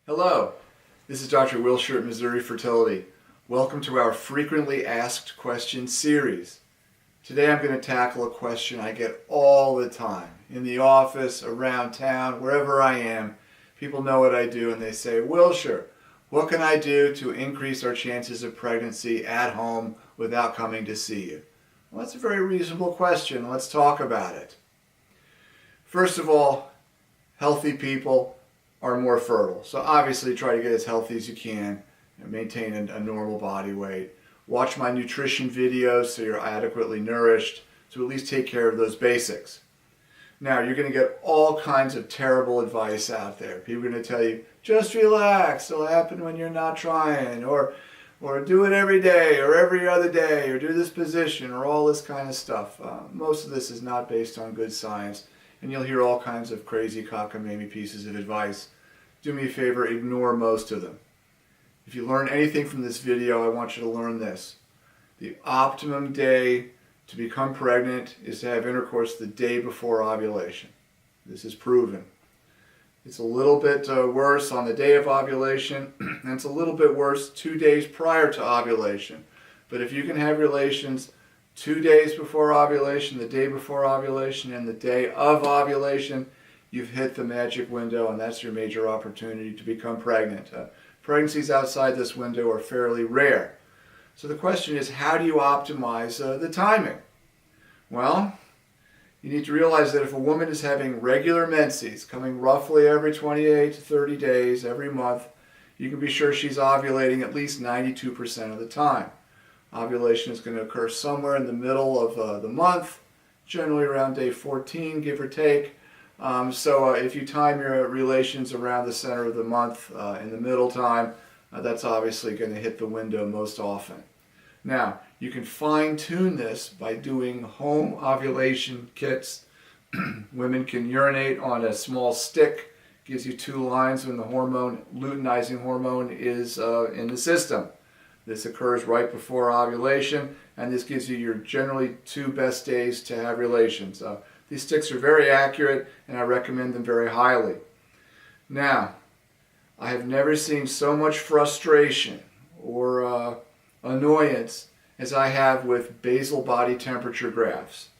Hello, this is Dr. Wilshire at Missouri Fertility. Welcome to our Frequently Asked Questions series. Today I'm going to tackle a question I get all the time. In the office, around town, wherever I am, people know what I do and they say, Wilshire, what can I do to increase our chances of pregnancy at home without coming to see you? Well, that's a very reasonable question. Let's talk about it. First of all, healthy people are more fertile. So obviously try to get as healthy as you can and maintain a normal body weight. Watch my nutrition videos so you're adequately nourished, so at least take care of those basics. Now you're going to get all kinds of terrible advice out there. People are going to tell you, just relax, it'll happen when you're not trying, or do it every day or every other day, or do this position, or all this kind of stuff. Most of this is not based on good science, and you'll hear all kinds of crazy cockamamie pieces of advice. Do me a favor, ignore most of them. If you learn anything from this video, I want you to learn this. The optimum day to become pregnant is to have intercourse the day before ovulation. This is proven. It's a little bit worse on the day of ovulation, and it's a little bit worse 2 days prior to ovulation. But if you can have relations 2 days before ovulation, the day before ovulation, and the day of ovulation, you've hit the magic window, and that's your major opportunity to become pregnant. Pregnancies outside this window are fairly rare. So the question is, how do you optimize the timing? Well, you need to realize that if a woman is having regular menses, coming roughly every 28 to 30 days, every month, you can be sure she's ovulating at least 92% of the time. Ovulation is going to occur somewhere in the middle of the month, generally around day 14, give or take. So if you time your relations around the center of the month, in the middle time, that's obviously going to hit the window most often. Now, you can fine-tune this by doing home ovulation kits. Women can urinate on a small stick. Gives you 2 lines when the hormone, luteinizing hormone, is in the system. This occurs right before ovulation, and this gives you your generally 2 best days to have relations. These sticks are very accurate, and I recommend them very highly. Now, I have never seen so much frustration or annoyance as I have with basal body temperature graphs.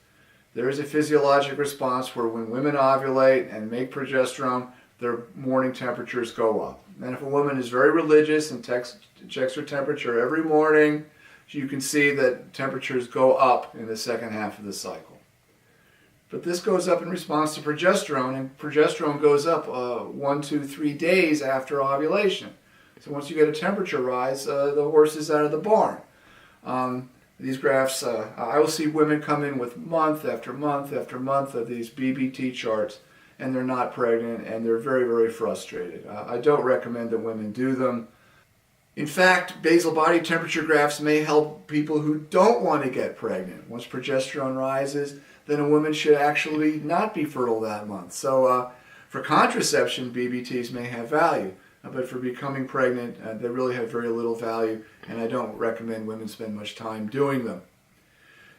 There is a physiologic response where when women ovulate and make progesterone, their morning temperatures go up. And if a woman is very religious and checks her temperature every morning, you can see that temperatures go up in the second half of the cycle. But this goes up in response to progesterone, and progesterone goes up 1, 2, 3 days after ovulation. So once you get a temperature rise, the horse is out of the barn. These graphs, I will see women come in with month after month after month of these BBT charts, and they're not pregnant, and they're very, very frustrated. I don't recommend that women do them. In fact, basal body temperature graphs may help people who don't want to get pregnant. Once progesterone rises, then a woman should actually not be fertile that month. So for contraception, BBTs may have value, but for becoming pregnant, they really have very little value, and I don't recommend women spend much time doing them.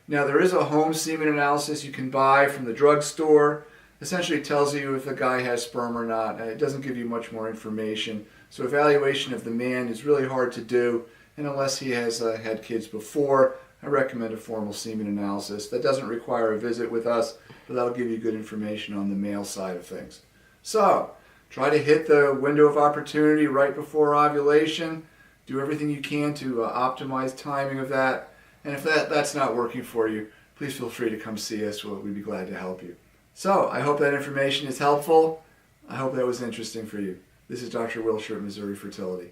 Now, there is a home semen analysis you can buy from the drugstore. Essentially, it tells you if the guy has sperm or not. It doesn't give you much more information. So evaluation of the man is really hard to do, and unless he has had kids before, I recommend a formal semen analysis. That doesn't require a visit with us, but that'll give you good information on the male side of things. So, try to hit the window of opportunity right before ovulation. Do everything you can to optimize timing of that. And if that's not working for you, please feel free to come see us. We'd be glad to help you. So, I hope that information is helpful. I hope that was interesting for you. This is Dr. Wilshire at Missouri Fertility.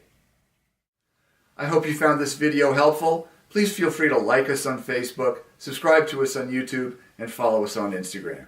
I hope you found this video helpful. Please feel free to like us on Facebook, subscribe to us on YouTube, and follow us on Instagram.